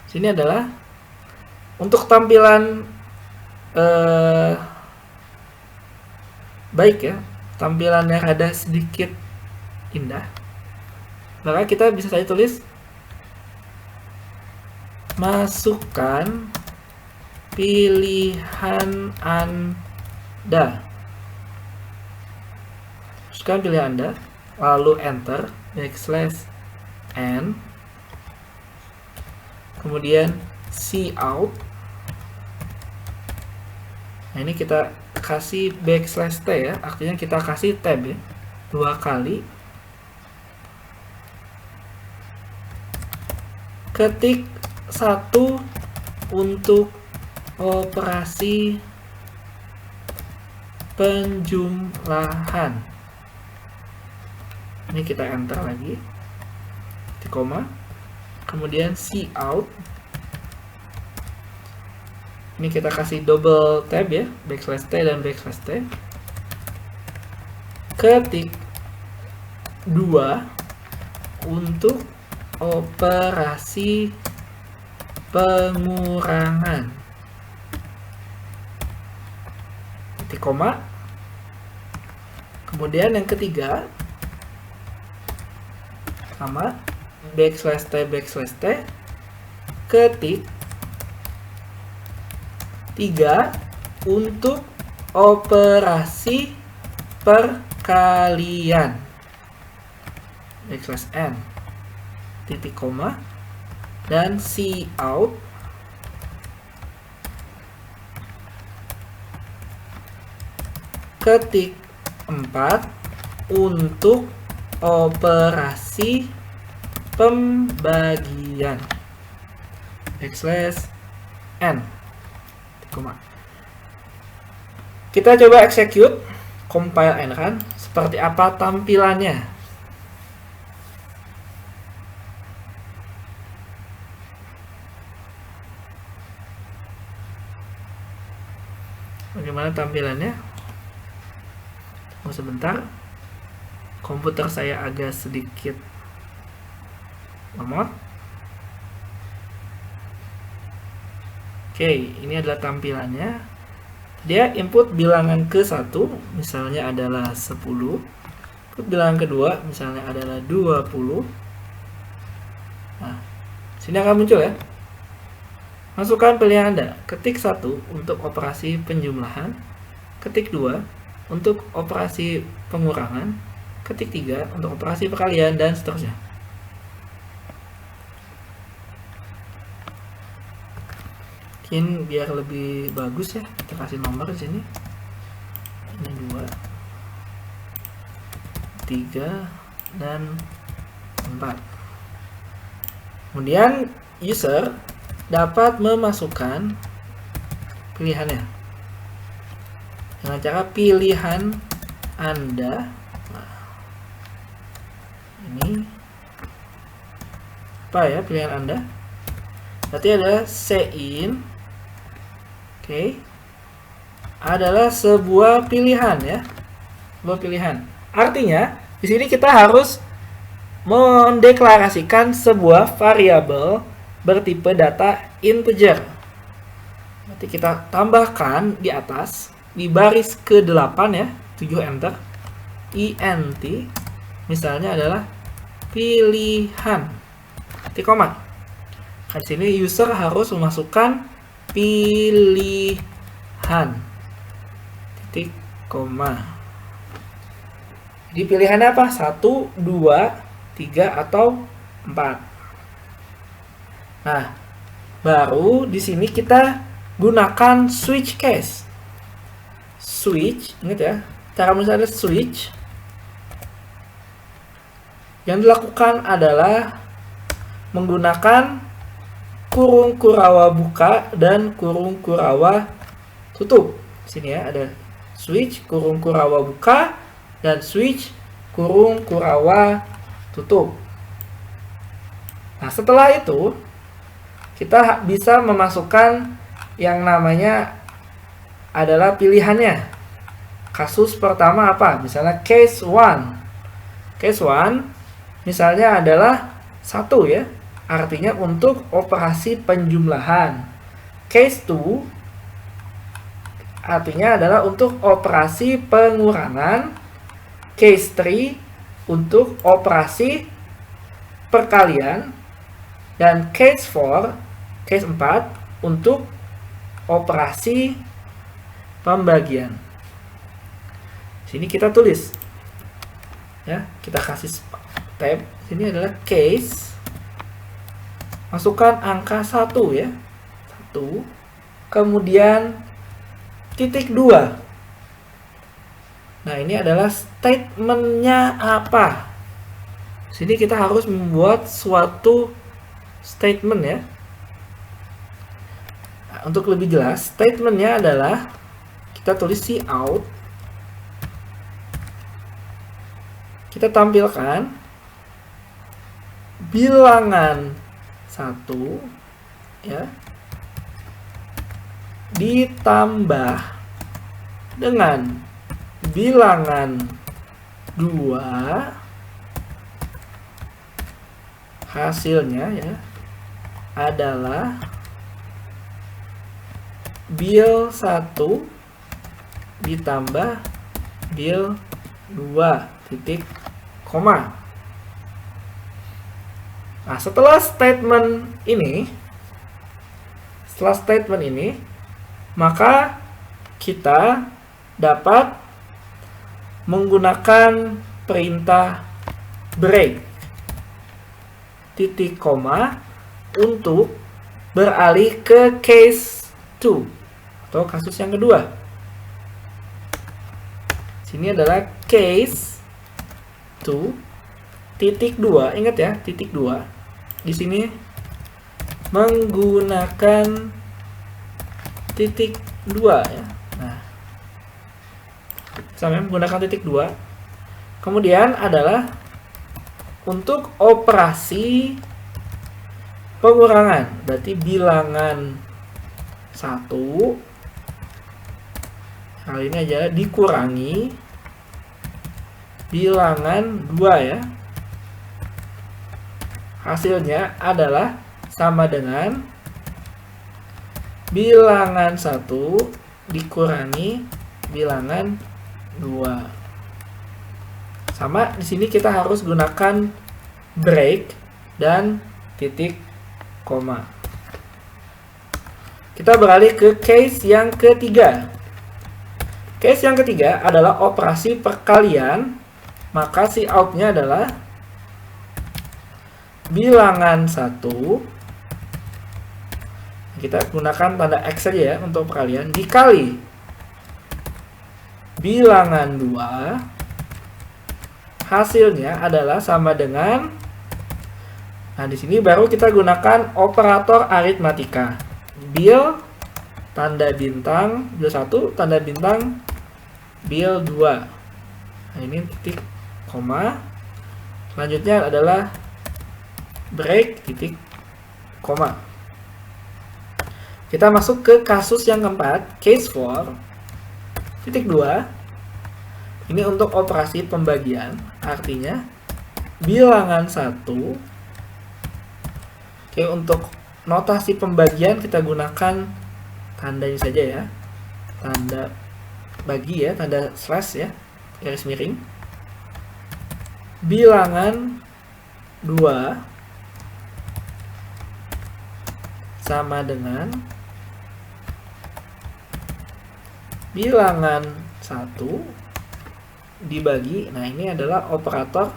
Sini adalah untuk tampilan baik ya, tampilan yang ada sedikit indah. Maka kita bisa saja tulis masukkan pilihan Anda. Masukkan pilihan Anda, lalu enter \n, kemudian cout. Nah, ini kita kasih \t ya, artinya kita kasih tab ya, 2 kali. Ketik 1 untuk operasi penjumlahan. Ini kita enter lagi, koma, kemudian cout. Ini kita kasih double tab ya, \t dan \t. Ketik 2 untuk operasi pengurangan. Titik koma. Kemudian yang ketiga sama \t, ketik 3 untuk operasi perkalian. \n, titik koma, dan cout ketik 4 untuk operasi pembagian. \n, koma. Kita coba execute, compile and run. Seperti apa tampilannya? Bagaimana tampilannya? Tunggu sebentar. Komputer saya agak sedikit lemot. Oke, ini adalah tampilannya. Dia input bilangan ke 1 misalnya adalah 10. Input bilangan kedua misalnya adalah 20. Nah, sini akan muncul ya. Masukkan pilihan Anda. Ketik 1 untuk operasi penjumlahan. Ketik 2 untuk operasi pengurangan. Ketik 3 untuk operasi perkalian, dan seterusnya. Mungkin biar lebih bagus ya, kita kasih nomor di sini. Ini 2, 3, dan 4. Kemudian user dapat memasukkan pilihannya dengan cara pilihan Anda. Nah, ini apa ya pilihan Anda? Berarti ada sein. Oke. Adalah sebuah pilihan ya. Sebuah pilihan. Artinya, di sini kita harus mendeklarasikan sebuah variabel bertipe data integer. Nanti kita tambahkan di atas di baris ke-8 ya, 7 enter. int misalnya adalah pilihan. Titik koma. Di sini user harus memasukkan pilihan. Titik koma. Jadi pilihannya apa? 1, 2, 3 atau 4. Nah, baru di sini kita gunakan switch case. Switch, ingat ya, cara misalnya switch. Yang dilakukan adalah menggunakan kurung kurawa buka dan kurung kurawa tutup. Sini ya, ada switch kurung kurawa buka dan switch kurung kurawa tutup. Nah, setelah itu kita bisa memasukkan yang namanya adalah pilihannya. Kasus pertama apa? Misalnya case 1. Case 1 misalnya adalah 1 ya. Artinya untuk operasi penjumlahan. Case 2 artinya adalah untuk operasi pengurangan. Case 3 untuk operasi perkalian. Dan case 4 untuk operasi pembagian. Sini kita tulis ya, kita kasih tab. Sini adalah case, masukkan angka 1 ya, 1, kemudian titik 2. Nah, ini adalah statementnya apa. Sini kita harus membuat suatu statement ya. Nah, untuk lebih jelas, statementnya adalah kita tulis cout. Kita tampilkan bilangan 1 ya ditambah dengan bilangan 2, hasilnya ya adalah bil 1 ditambah bil 2 titik koma. Nah, setelah statement ini, maka kita dapat menggunakan perintah break titik koma untuk beralih ke case 2 atau kasus yang kedua. Sini adalah case 2 titik 2. Ingat ya, titik 2. Di sini menggunakan titik 2 ya. Nah, sampai menggunakan titik 2. Kemudian adalah untuk operasi pengurangan, berarti bilangan 1 kali ini aja dikurangi bilangan 2 ya. Hasilnya adalah sama dengan bilangan 1 dikurangi bilangan 2. Sama di sini kita harus gunakan break dan titik koma. Kita beralih ke case yang ketiga. Case yang ketiga adalah operasi perkalian. Maka si outnya adalah bilangan 1. Kita gunakan tanda X saja ya untuk perkalian, dikali bilangan 2. Hasilnya adalah sama dengan, Nah, di sini baru kita gunakan operator aritmatika. Bil tanda bintang, bil 1 tanda bintang, bil 2. Nah, ini titik koma. Selanjutnya adalah break titik koma. Kita masuk ke kasus yang keempat, case 4 titik 2. Ini untuk operasi pembagian, artinya bilangan 1. Oke, untuk notasi pembagian kita gunakan tanda ini saja ya. Tanda bagi ya, tanda slash ya, garis miring. Bilangan 2 sama dengan bilangan 1 dibagi. Nah, ini adalah operator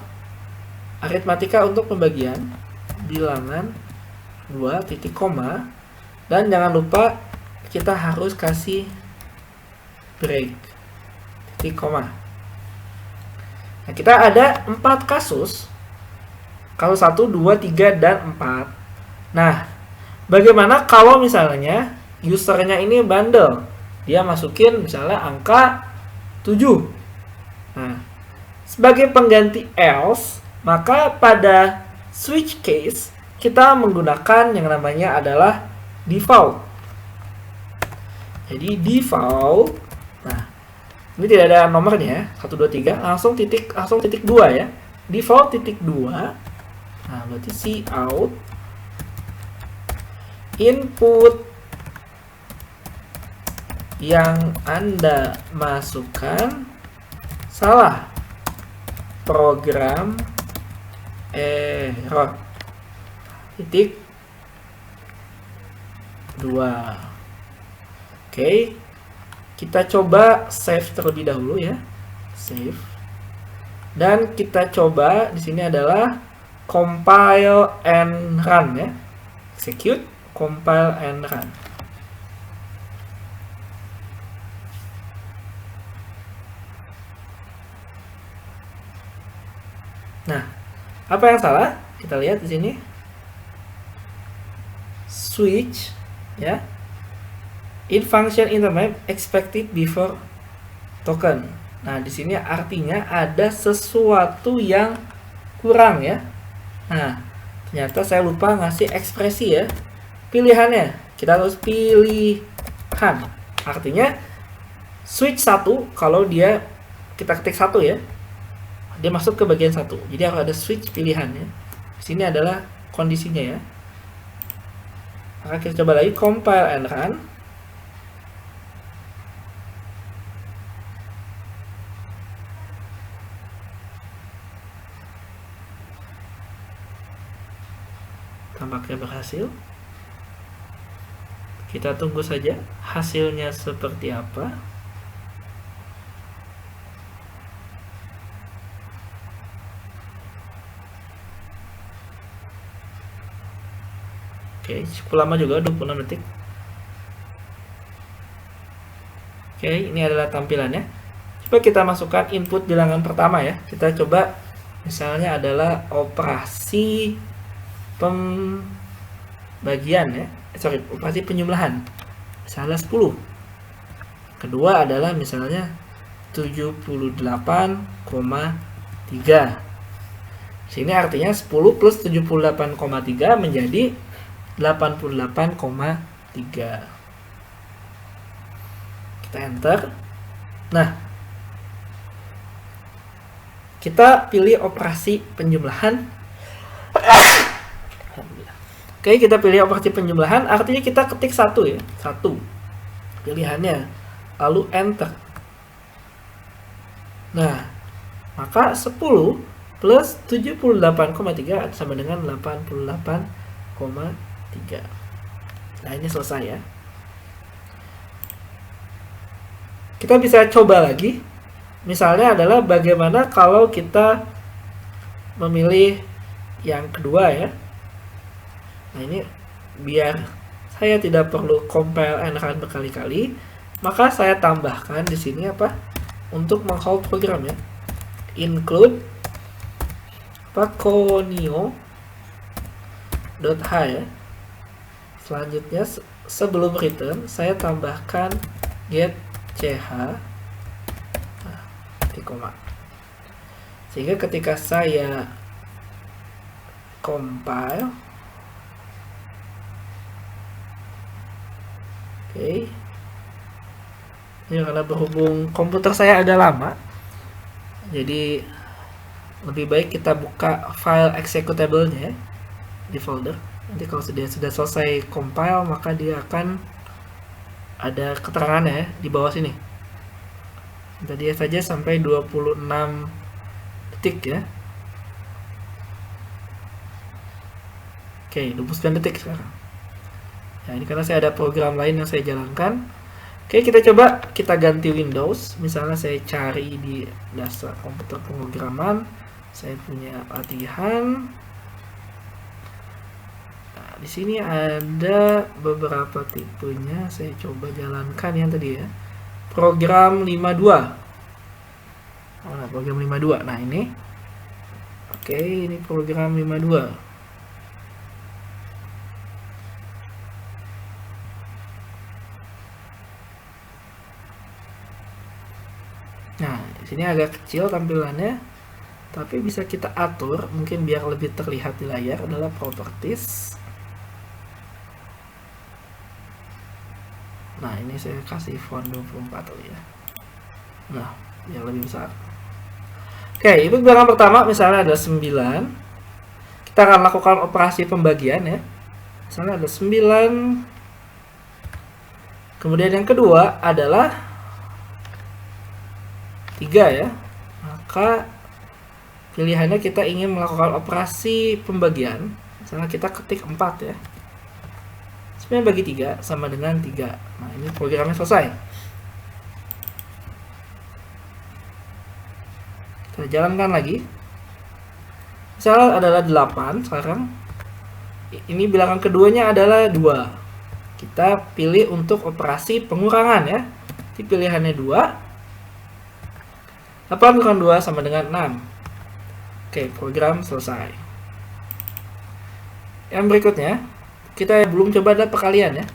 aritmatika untuk pembagian. Bilangan 2 titik koma. Dan jangan lupa kita harus kasih break titik koma. Nah, kita ada 4 kasus. Kalau 1, 2, 3, dan 4. Nah, bagaimana kalau misalnya usernya ini bandel? Dia masukin misalnya angka 7. Nah, sebagai pengganti else, maka pada switch case kita menggunakan yang namanya adalah default. Jadi default, nah ini tidak ada nomornya, 1, 2, 3, langsung titik 2 ya. Default titik 2. Nah, berarti cout input yang Anda masukkan salah, program error titik 2. Oke, kita coba save terlebih dahulu ya, save. Dan kita coba di sini adalah compile and run ya, execute, compile and run. Nah, apa yang salah? Kita lihat di sini. Switch ya. In function in the map expected before token. Nah, di sini artinya ada sesuatu yang kurang ya. Nah, ternyata saya lupa ngasih ekspresi ya. Pilihannya kita harus pilihan. Artinya switch 1 kalau dia kita ketik 1 ya. Dia masuk ke bagian 1. Jadi harus ada switch pilihannya. Di sini adalah kondisinya ya. Maka kita coba lagi compile and run. Tampaknya berhasil. Kita tunggu saja hasilnya seperti apa. Oke, cukup lama juga, 26 detik. Oke, ini adalah tampilannya. Coba kita masukkan input bilangan pertama ya. Kita coba misalnya adalah operasi pembagian ya. Operasi penjumlahan. Misalnya 10. Kedua adalah misalnya 78,3. Sini artinya 10 plus 78,3 menjadi 88,3. Kita enter. Nah, kita pilih operasi penjumlahan. Oke, kita pilih operasi penjumlahan, artinya kita ketik 1 ya, 1 pilihannya, lalu enter. Nah, maka 10 plus 78,3 sama dengan 88,3. Nah, ini selesai ya. Kita bisa coba lagi. Misalnya adalah bagaimana kalau kita memilih yang kedua ya. Nah, ini biar saya tidak perlu compile and run berkali-kali, maka saya tambahkan di sini apa? Untuk meng-hold program ya. Include conio .h ya. Selanjutnya sebelum return saya tambahkan get ch di koma, sehingga ketika saya compile, oke, ini karena berhubung komputer saya agak lama, jadi lebih baik kita buka file executable-nya di folder. Nanti kalau sudah selesai compile, maka dia akan ada keterangannya di bawah sini. Tadi saja sampai 26 detik ya. Oke, 29 detik sekarang. Ya, ini karena saya ada program lain yang saya jalankan. Oke, kita coba kita ganti Windows. Misalnya saya cari di dasar komputer pemrograman, saya punya latihan. Di sini ada beberapa tipenya, saya coba jalankan yang tadi ya. Program 52. Nah, program 52. Nah, ini. Oke, ini program 52. Nah, di sini agak kecil tampilannya, tapi bisa kita atur mungkin biar lebih terlihat di layar, adalah properties. Nah, ini saya kasih font 24 dulu ya. Nah, yang lebih besar. Oke, itu bilangan pertama misalnya ada 9. Kita akan lakukan operasi pembagian ya. Misalnya ada 9. Kemudian yang kedua adalah 3 ya. Maka pilihannya kita ingin melakukan operasi pembagian. Misalnya kita ketik 4 ya. 9 bagi 3 sama dengan 3. Nah, ini programnya selesai. Kita jalankan lagi. Misalnya adalah 8 sekarang. Ini bilangan keduanya adalah 2. Kita pilih untuk operasi pengurangan ya. Jadi pilihannya 2. 8 kurang 2 sama dengan 6. Oke, program selesai. Yang berikutnya, kita belum coba ada perkalian ya.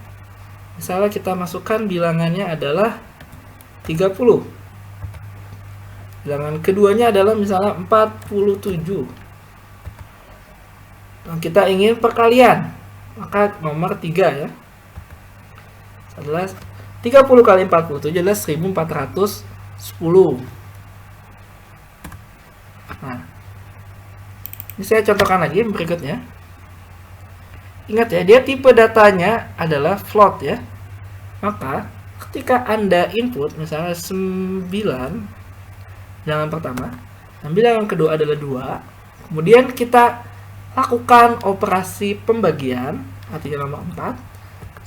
Misalnya kita masukkan bilangannya adalah 30. Bilangan keduanya adalah misalnya 47. Dan kita ingin perkalian, maka nomor 3 ya. Adalah 30 kali 47 adalah 1410. Nah, ini saya contohkan lagi berikutnya. Ingat ya, dia tipe datanya adalah float ya. Maka ketika Anda input misalnya 9 bilangan pertama, dan bilangan kedua adalah 2, kemudian kita lakukan operasi pembagian, artinya nomor 4,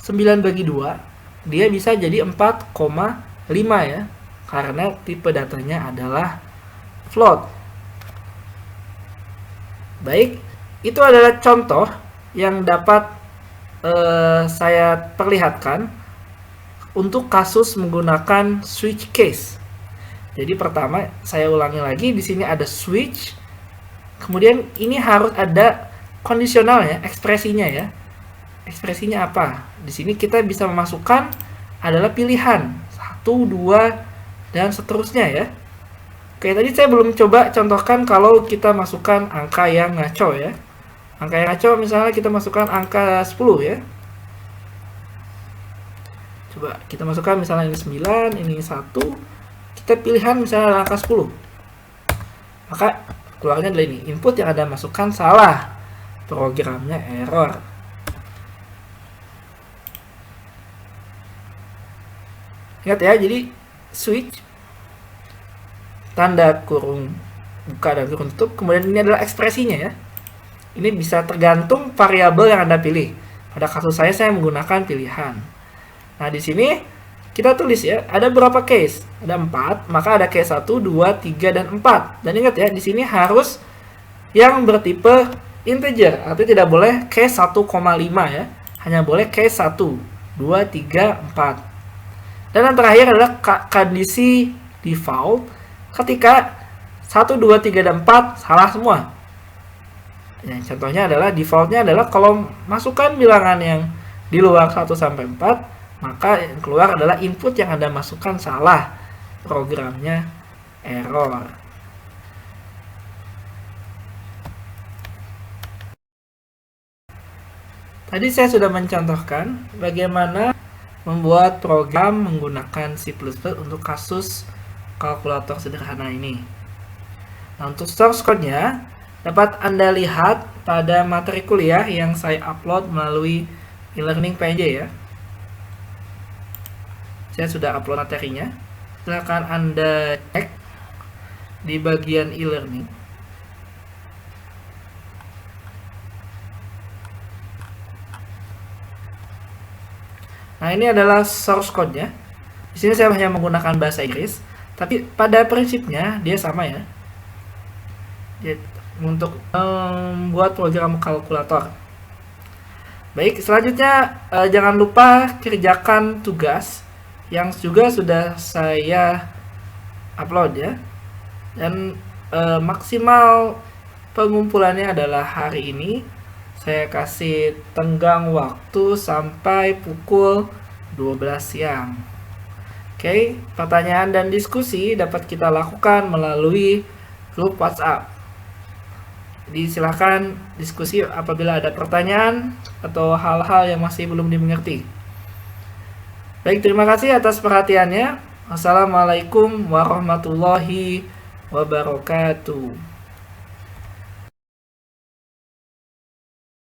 9 bagi 2, dia bisa jadi 4,5 ya, karena tipe datanya adalah float. Baik, itu adalah contoh yang dapat saya perlihatkan untuk kasus menggunakan switch case. Jadi pertama saya ulangi lagi, di sini ada switch, kemudian ini harus ada kondisional ya, ekspresinya ya. Ekspresinya apa? Di sini kita bisa memasukkan adalah pilihan 1, 2 dan seterusnya ya. Oke, tadi saya belum coba contohkan kalau kita masukkan angka yang ngaco ya. Angka yang ngaco misalnya kita masukkan angka 10 ya. Coba kita masukkan misalnya ini 9, ini 1. Kita pilihan misalnya angka 10. Maka keluarnya adalah ini. Input yang Anda masukkan salah. Programnya error. Ingat ya, jadi switch tanda kurung buka dan kurung tutup, kemudian ini adalah ekspresinya ya. Ini bisa tergantung variabel yang Anda pilih. Pada kasus saya menggunakan pilihan. Nah, di sini kita tulis ya, ada berapa case? Ada 4, maka ada case 1, 2, 3 dan 4. Dan ingat ya, di sini harus yang bertipe integer, artinya tidak boleh case 1,5 ya. Hanya boleh case 1, 2, 3, 4. Dan yang terakhir adalah kondisi default ketika 1, 2, 3 dan 4 salah semua. Ya, contohnya adalah defaultnya adalah kalau masukkan bilangan yang di luar 1 sampai 4, maka yang keluar adalah input yang Anda masukkan salah, programnya error. Tadi saya sudah mencontohkan bagaimana membuat program menggunakan C++ untuk kasus kalkulator sederhana ini. Nah, untuk source code-nya dapat Anda lihat pada materi kuliah yang saya upload melalui e-learning PJ ya. Saya sudah upload materinya. Silakan Anda cek di bagian e-learning. Nah, ini adalah source code-nya. Di sini saya hanya menggunakan bahasa Inggris, tapi pada prinsipnya dia sama ya. Untuk membuat program kalkulator. Baik, selanjutnya jangan lupa kerjakan tugas yang juga sudah saya upload ya. Dan maksimal pengumpulannya adalah hari ini. Saya kasih tenggang waktu sampai pukul 12 siang. Oke, pertanyaan dan diskusi dapat kita lakukan melalui grup WhatsApp. Jadi silakan diskusi apabila ada pertanyaan atau hal-hal yang masih belum dimengerti. Baik, terima kasih atas perhatiannya. Wassalamualaikum warahmatullahi wabarakatuh.